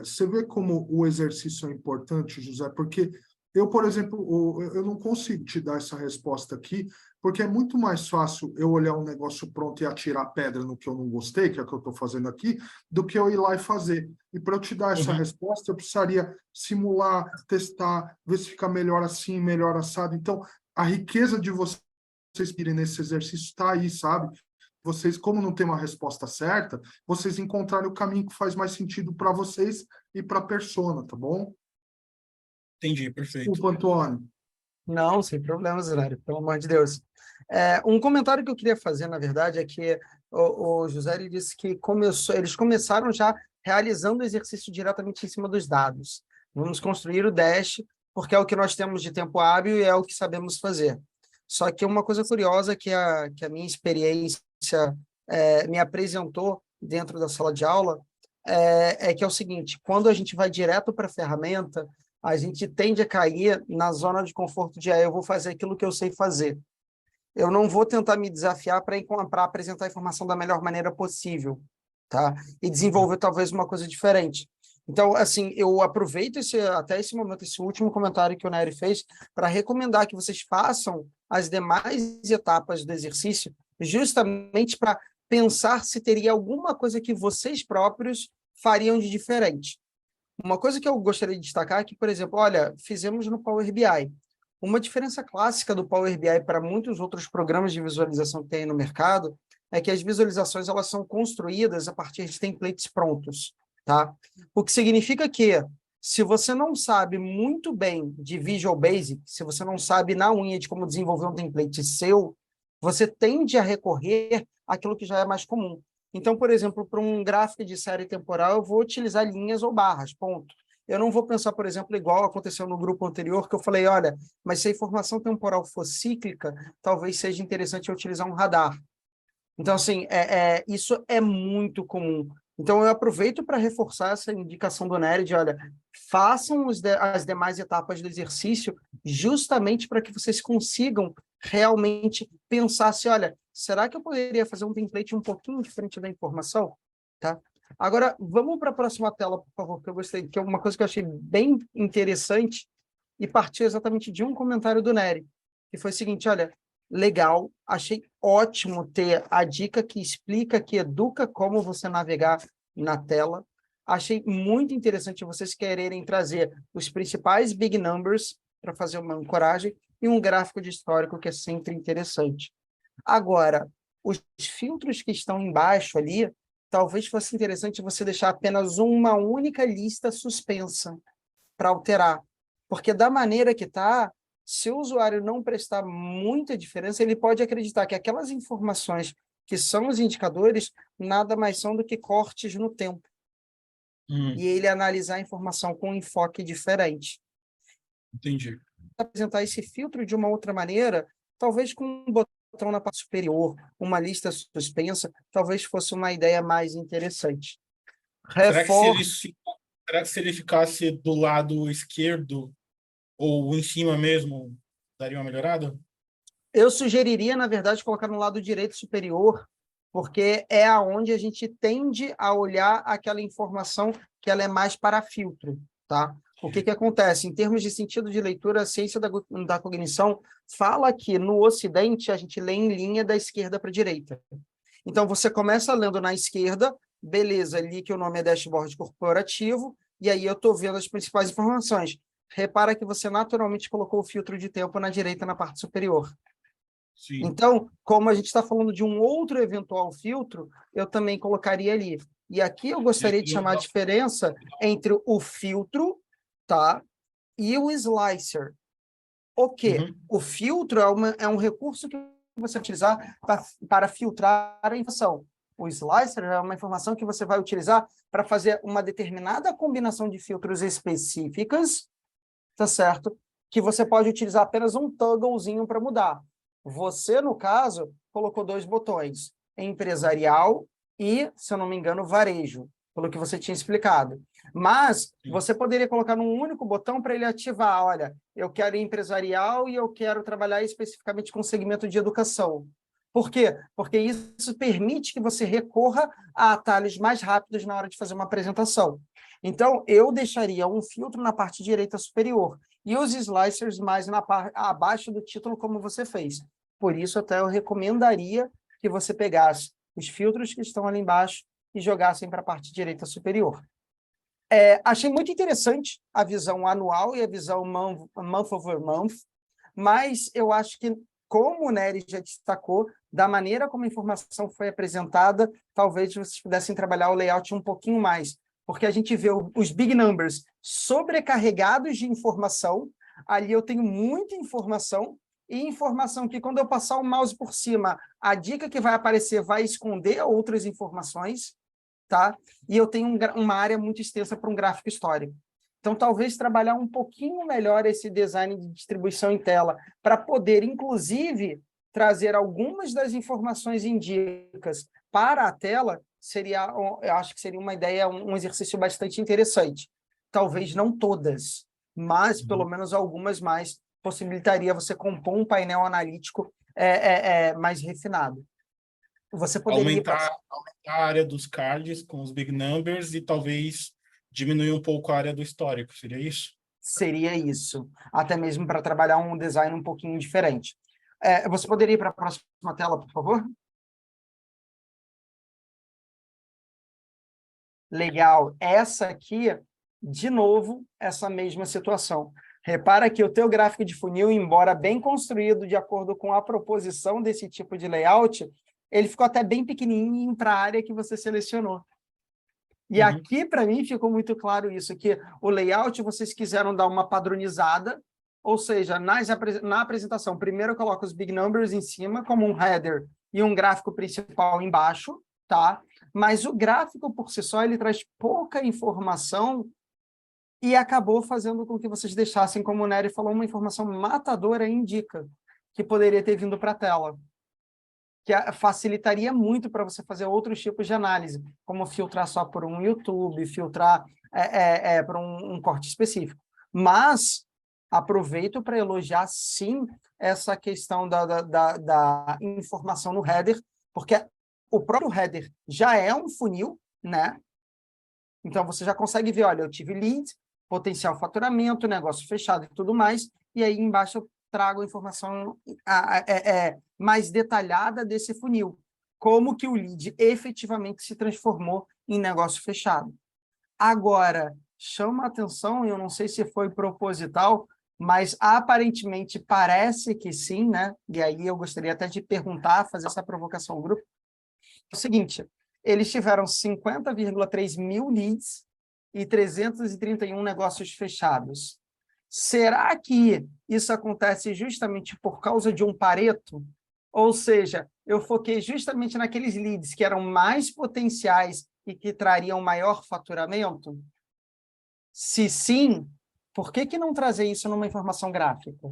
você vê como o exercício é importante, José, porque eu, por exemplo, eu não consigo te dar essa resposta aqui, porque é muito mais fácil eu olhar um negócio pronto e atirar pedra no que eu não gostei, que é o que eu estou fazendo aqui, do que eu ir lá e fazer. E para eu te dar essa resposta, eu precisaria simular, testar, ver se fica melhor assim, melhor assado. Então, a riqueza de vocês irem nesse exercício está aí, sabe? Vocês, como não tem uma resposta certa, vocês encontrarem o caminho que faz mais sentido para vocês e para a persona, tá bom? Entendi, perfeito. Desculpa, Antônio. não, sem problemas, Hilário, pelo amor de Deus. Um comentário que eu queria fazer, na verdade, é que o José ele disse que eles começaram já realizando o exercício diretamente em cima dos dados. Vamos construir o Dash, porque é o que nós temos de tempo hábil e é o que sabemos fazer. Só que uma coisa curiosa que a minha experiência me apresentou dentro da sala de aula que é o seguinte, quando a gente vai direto para a ferramenta, a gente tende a cair na zona de conforto de eu vou fazer aquilo que eu sei fazer. Eu não vou tentar me desafiar para apresentar a informação da melhor maneira possível, tá? E desenvolver talvez uma coisa diferente. Então, assim, eu aproveito até esse momento, esse último comentário que o Nery fez, para recomendar que vocês façam as demais etapas do exercício, justamente para pensar se teria alguma coisa que vocês próprios fariam de diferente. Uma coisa que eu gostaria de destacar é que, por exemplo, olha, fizemos no Power BI. Uma diferença clássica do Power BI para muitos outros programas de visualização que tem no mercado é que as visualizações elas são construídas a partir de templates prontos, tá? O que significa que, se você não sabe muito bem de Visual Basic, se você não sabe na unha de como desenvolver um template seu, você tende a recorrer àquilo que já é mais comum. Então, por exemplo, para um gráfico de série temporal, eu vou utilizar linhas ou barras, ponto. Eu não vou pensar, por exemplo, igual aconteceu no grupo anterior, que eu falei, olha, mas se a informação temporal for cíclica, talvez seja interessante eu utilizar um radar. Então, assim, isso é muito comum. Então, eu aproveito para reforçar essa indicação do Nery de, olha, façam as demais etapas do exercício justamente para que vocês consigam realmente pensar se, olha, será que eu poderia fazer um template um pouquinho diferente da informação? Tá? Agora, vamos para a próxima tela, por favor, que eu gostei, que é uma coisa que eu achei bem interessante e partiu exatamente de um comentário do Nery, que foi o seguinte, olha, legal, achei ótimo ter a dica que explica, que educa como você navegar na tela. Achei muito interessante vocês quererem trazer os principais big numbers para fazer uma ancoragem e um gráfico de histórico que é sempre interessante. Agora, os filtros que estão embaixo ali, talvez fosse interessante você deixar apenas uma única lista suspensa para alterar, porque da maneira que está, se o usuário não prestar muita diferença, ele pode acreditar que aquelas informações que são os indicadores nada mais são do que cortes no tempo. E ele analisar a informação com um enfoque diferente. Entendi. Apresentar esse filtro de uma outra maneira, talvez com um botão na parte superior, uma lista suspensa, talvez fosse uma ideia mais interessante. Será que se ele ficasse do lado esquerdo ou em cima mesmo, daria uma melhorada? Eu sugeriria, na verdade, colocar no lado direito superior, porque é aonde a gente tende a olhar aquela informação que ela é mais para filtro, tá? O que acontece? Em termos de sentido de leitura, a ciência da cognição fala que no Ocidente a gente lê em linha da esquerda para a direita. Então, você começa lendo na esquerda, beleza, ali que o nome é dashboard corporativo, e aí eu estou vendo as principais informações. Repara que você naturalmente colocou o filtro de tempo na direita, na parte superior. Sim. Então, como a gente está falando de um outro eventual filtro, eu também colocaria ali. E aqui eu gostaria de chamar a diferença entre o filtro, tá, e o slicer. O quê? Uhum. O filtro é um recurso que você vai utilizar para filtrar a informação. O slicer é uma informação que você vai utilizar para fazer uma determinada combinação de filtros específicas, tá certo? Que você pode utilizar apenas um togglezinho para mudar. Você, no caso, colocou 2 botões, empresarial e, se eu não me engano, varejo, pelo que você tinha explicado. Mas você poderia colocar num único botão para ele ativar, olha, eu quero empresarial e eu quero trabalhar especificamente com segmento de educação. Por quê? Porque isso permite que você recorra a atalhos mais rápidos na hora de fazer uma apresentação. Então, eu deixaria um filtro na parte direita superior e os slicers mais abaixo do título, como você fez. Por isso, até eu recomendaria que você pegasse os filtros que estão ali embaixo e jogassem para a parte direita superior. Achei muito interessante a visão anual e a visão month over month, mas eu acho que, como o Nery já destacou, da maneira como a informação foi apresentada, talvez vocês pudessem trabalhar o layout um pouquinho mais, porque a gente vê os big numbers sobrecarregados de informação, ali eu tenho muita informação, e informação que, quando eu passar o mouse por cima, a dica que vai aparecer vai esconder outras informações, tá? E eu tenho uma área muito extensa para um gráfico histórico. Então, talvez trabalhar um pouquinho melhor esse design de distribuição em tela, para poder, inclusive, trazer algumas das informações em dicas para a tela, eu acho que seria uma ideia, um exercício bastante interessante. Talvez não todas, mas pelo menos algumas mais, possibilitaria você compor um painel analítico mais refinado. Você poderia aumentar a área dos cards com os big numbers e talvez diminuir um pouco a área do histórico, seria isso? Seria isso. Até mesmo para trabalhar um design um pouquinho diferente. Você poderia ir para a próxima tela, por favor? Legal. Essa aqui, de novo, essa mesma situação. Repara que o teu gráfico de funil, embora bem construído de acordo com a proposição desse tipo de layout, ele ficou até bem pequenininho para a área que você selecionou. E aqui, para mim, ficou muito claro isso, que o layout vocês quiseram dar uma padronizada, ou seja, na apresentação, primeiro eu coloco os big numbers em cima, como um header e um gráfico principal embaixo, tá? Mas o gráfico, por si só, ele traz pouca informação e acabou fazendo com que vocês deixassem, como o Nery falou, uma informação matadora indica, que poderia ter vindo para a tela, que facilitaria muito para você fazer outros tipos de análise, como filtrar só por um YouTube, filtrar por um corte específico. Mas aproveito para elogiar, sim, essa questão da informação no header, porque o próprio header já é um funil, né? Então, você já consegue ver, olha, eu tive lead, potencial faturamento, negócio fechado e tudo mais, e aí embaixo eu trago a informação mais detalhada desse funil. Como que o lead efetivamente se transformou em negócio fechado. Agora, chama a atenção, eu não sei se foi proposital, mas aparentemente parece que sim, né? E aí eu gostaria até de perguntar, fazer essa provocação ao grupo. É o seguinte, eles tiveram 50,3 mil leads e 331 negócios fechados. Será que isso acontece justamente por causa de um Pareto? Ou seja, eu foquei justamente naqueles leads que eram mais potenciais e que trariam maior faturamento? Se sim, por que não trazer isso numa informação gráfica?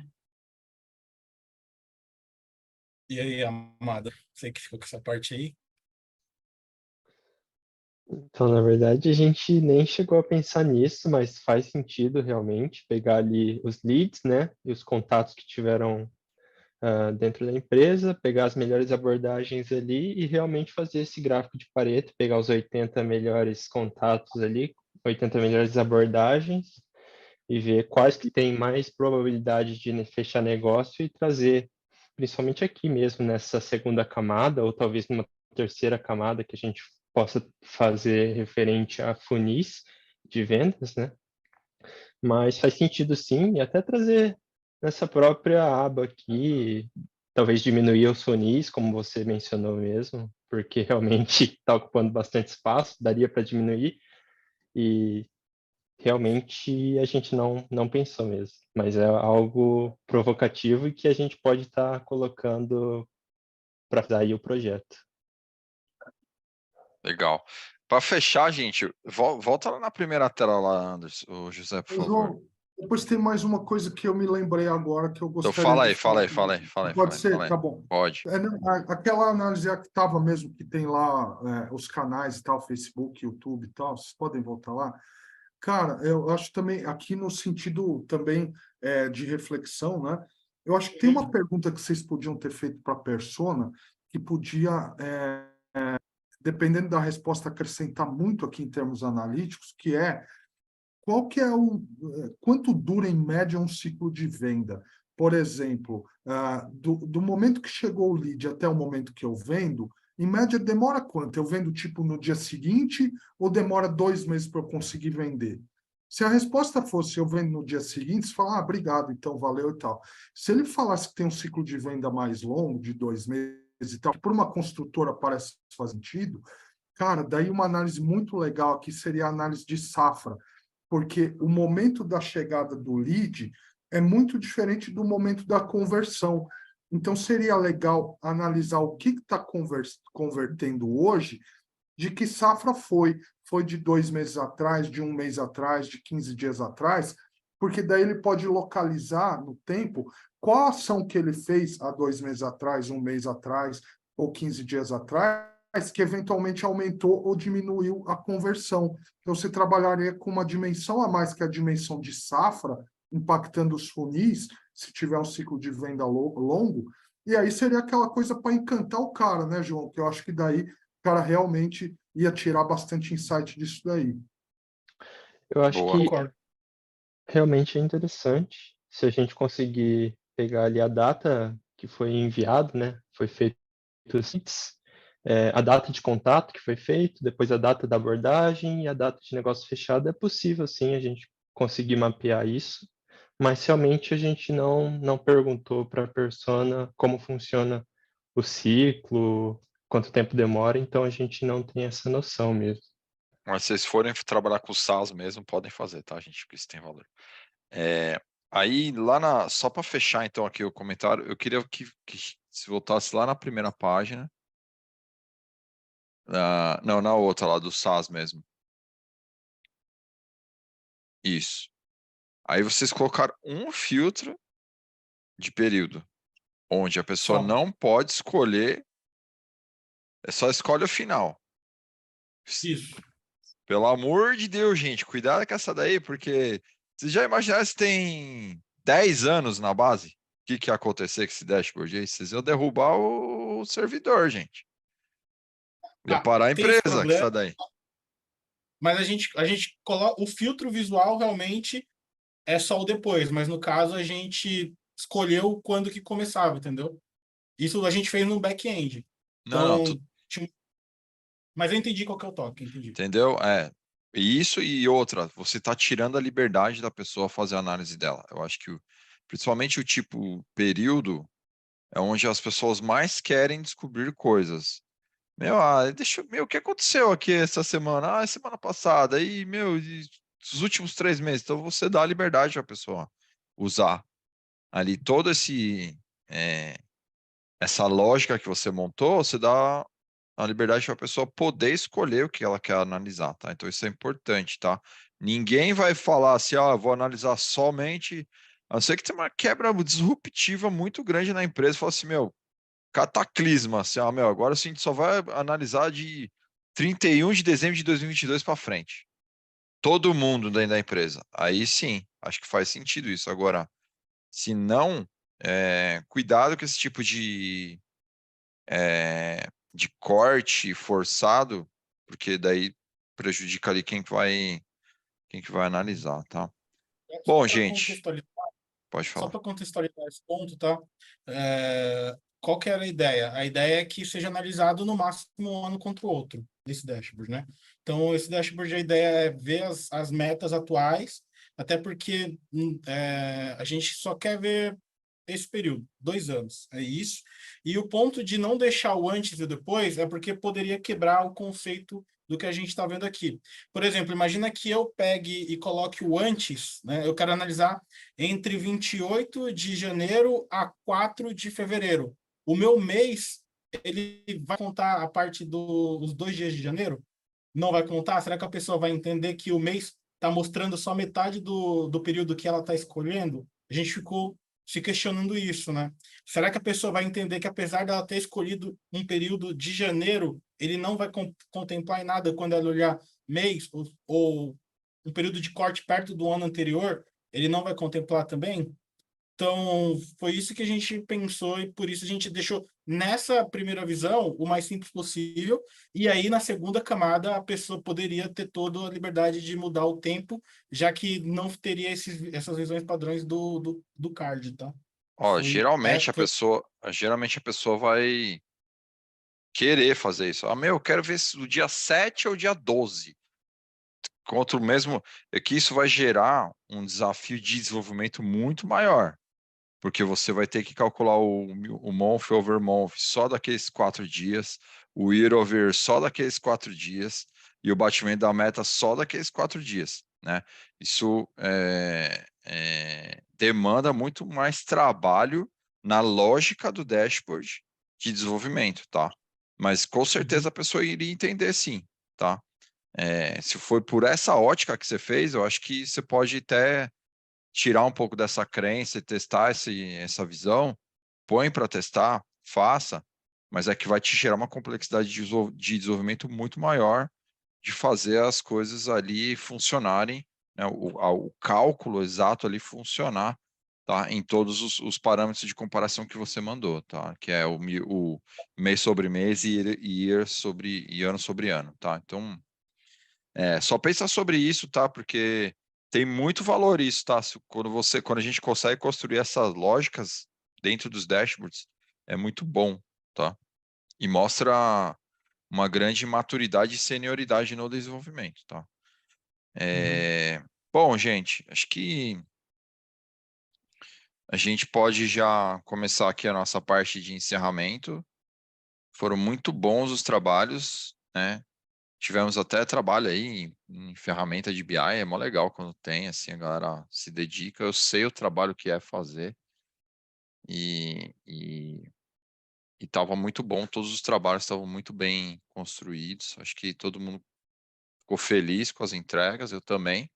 E aí, Amada, você que ficou com essa parte aí? Então, na verdade, a gente nem chegou a pensar nisso, mas faz sentido realmente pegar ali os leads, né, e os contatos que tiveram dentro da empresa, pegar as melhores abordagens ali e realmente fazer esse gráfico de Pareto, pegar os 80 melhores contatos ali, 80 melhores abordagens e ver quais que têm mais probabilidade de fechar negócio e trazer, principalmente aqui mesmo, nessa segunda camada, ou talvez numa terceira camada que a gente possa fazer referente a funis de vendas, né? Mas faz sentido sim, e até trazer nessa própria aba aqui, talvez diminuir os funis, como você mencionou mesmo, porque realmente está ocupando bastante espaço, daria para diminuir, e realmente a gente não pensou mesmo, mas é algo provocativo e que a gente pode estar colocando para dar aí o projeto. Legal. Para fechar, gente, volta lá na primeira tela lá, Anderson, o José, por favor. João, depois tem mais uma coisa que eu me lembrei agora que eu Então gostaria de fala falar. aí. Pode ser? Tá bom. Pode. Não, aquela análise que estava mesmo, que tem lá os canais e tal, Facebook, YouTube e tal, vocês podem voltar lá. Cara, eu acho também, aqui no sentido também de reflexão, né? Eu acho que tem uma pergunta que vocês podiam ter feito para a persona, que podia, dependendo da resposta, acrescentar muito aqui em termos analíticos, que é qual que é quanto dura em média um ciclo de venda? Por exemplo, do momento que chegou o lead até o momento que eu vendo, em média demora quanto? Eu vendo tipo no dia seguinte ou demora 2 meses para eu conseguir vender? Se a resposta fosse eu vendo no dia seguinte, você fala, obrigado, então valeu e tal. Se ele falasse que tem um ciclo de venda mais longo, de 2 meses e tal, por uma construtora parece que faz sentido, cara, daí uma análise muito legal aqui seria a análise de safra, porque o momento da chegada do lead é muito diferente do momento da conversão. Então, seria legal analisar o que está convertendo hoje, de que safra foi. Foi de 2 meses atrás, de 1 mês atrás, de 15 dias atrás, porque daí ele pode localizar no tempo qual ação que ele fez há 2 meses atrás, 1 mês atrás, ou 15 dias atrás, que eventualmente aumentou ou diminuiu a conversão. Então, você trabalharia com uma dimensão a mais, que é a dimensão de safra, impactando os funis, se tiver um ciclo de venda longo, e aí seria aquela coisa para encantar o cara, né, João? Que eu acho que daí o cara realmente ia tirar bastante insight disso daí. Eu acho Boa. que Concordo. realmente é interessante se a gente conseguir pegar ali a data que foi enviado, né? Foi feito os leads, a data de contato que foi feito, depois a data da abordagem e a data de negócio fechado. É possível, sim, a gente conseguir mapear isso, mas realmente a gente não perguntou para a persona como funciona o ciclo, quanto tempo demora, então a gente não tem essa noção mesmo. Mas se vocês forem trabalhar com SaaS mesmo, podem fazer, tá, gente? Porque isso tem valor. Aí, só para fechar então aqui o comentário, eu queria que se voltasse lá na primeira página. Não, na outra lá do SaaS mesmo. Isso. Aí vocês colocaram um filtro de período, onde a pessoa Só. não pode escolher, só escolhe o final. Isso. Pelo amor de Deus, gente, cuidado com essa daí, porque vocês já imaginaram se tem 10 anos na base? O que ia acontecer com esse dashboard aí? Vocês iam derrubar o servidor, gente. Ia Ah, parar a tem esse empresa com problema, essa daí. mas a gente coloca o filtro visual realmente é só o depois, mas no caso a gente escolheu quando que começava, entendeu? Isso a gente fez no back-end. Não, não, Então, mas eu entendi qual que é o toque, entendi. entendeu? Isso e outra, você está tirando a liberdade da pessoa fazer a análise dela. Eu acho que, principalmente o tipo período, é onde as pessoas mais querem descobrir coisas. O que aconteceu aqui essa semana? Semana passada. Aí, e os últimos 3 meses. Então, você dá a liberdade à pessoa usar ali todo essa lógica que você montou, você dá a liberdade para a pessoa poder escolher o que ela quer analisar, tá? Então, isso é importante, tá? Ninguém vai falar assim, vou analisar somente, a não ser que tenha uma quebra disruptiva muito grande na empresa, fala assim, cataclisma, assim, agora a gente só vai analisar de 31 de dezembro de 2022 para frente. Todo mundo dentro da empresa. Aí sim, acho que faz sentido isso. Agora, se não, cuidado com esse tipo de corte forçado, porque daí prejudica ali quem que vai analisar, tá? Só Bom, para gente, contextualizar, pode só falar. para contextualizar esse ponto, tá? Qual que era a ideia? A ideia é que seja analisado no máximo um ano contra o outro, esse dashboard, né? Então, esse dashboard, a ideia é ver as metas atuais, até porque a gente só quer ver esse período, 2 anos, é isso. E o ponto de não deixar o antes e o depois é porque poderia quebrar o conceito do que a gente está vendo aqui. Por exemplo, imagina que eu pegue e coloque o antes, né? Eu quero analisar entre 28 de janeiro a 4 de fevereiro. O meu mês, ele vai contar a parte dos 2 dias de janeiro? Não vai contar? Será que a pessoa vai entender que o mês está mostrando só metade do período que ela está escolhendo? A gente ficou se questionando isso, né? Será que a pessoa vai entender que apesar dela ter escolhido um período de janeiro, ele não vai contemplar em nada quando ela olhar mês ou um período de corte perto do ano anterior, ele não vai contemplar também? Então, foi isso que a gente pensou e por isso a gente deixou nessa primeira visão o mais simples possível. E aí, na segunda camada, a pessoa poderia ter toda a liberdade de mudar o tempo, já que não teria essas visões padrões do card, tá? Ó, Foi, geralmente a pessoa vai querer fazer isso. Eu quero ver se do dia 7 ao dia 12. Contra o mesmo, é que isso vai gerar um desafio de desenvolvimento muito maior, porque você vai ter que calcular o month over month só daqueles 4 dias, o year over year só daqueles 4 dias, e o batimento da meta só daqueles 4 dias, né? Isso demanda muito mais trabalho na lógica do dashboard de desenvolvimento, tá? Mas com certeza a pessoa iria entender sim, tá? Se for por essa ótica que você fez, eu acho que você pode até tirar um pouco dessa crença e testar essa visão, põe para testar, faça, mas é que vai te gerar uma complexidade de desenvolvimento muito maior de fazer as coisas ali funcionarem, né, o cálculo exato ali funcionar, tá, em todos os parâmetros de comparação que você mandou, tá, que é o mês sobre mês e year sobre e ano sobre ano, tá, então Só pensa sobre isso, tá? Porque tem muito valor isso, tá? Quando a gente consegue construir essas lógicas dentro dos dashboards, é muito bom, tá? E mostra uma grande maturidade e senioridade no desenvolvimento, tá? Bom, gente, acho que a gente pode já começar aqui a nossa parte de encerramento. Foram muito bons os trabalhos, né? Tivemos até trabalho aí em ferramenta de BI, é mó legal quando tem, assim, a galera se dedica. Eu sei o trabalho que é fazer e estava muito bom, todos os trabalhos estavam muito bem construídos. Acho que todo mundo ficou feliz com as entregas, eu também,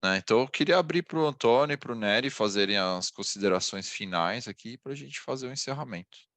né? Então eu queria abrir para o Antônio e para o Nery fazerem as considerações finais aqui para a gente fazer o encerramento.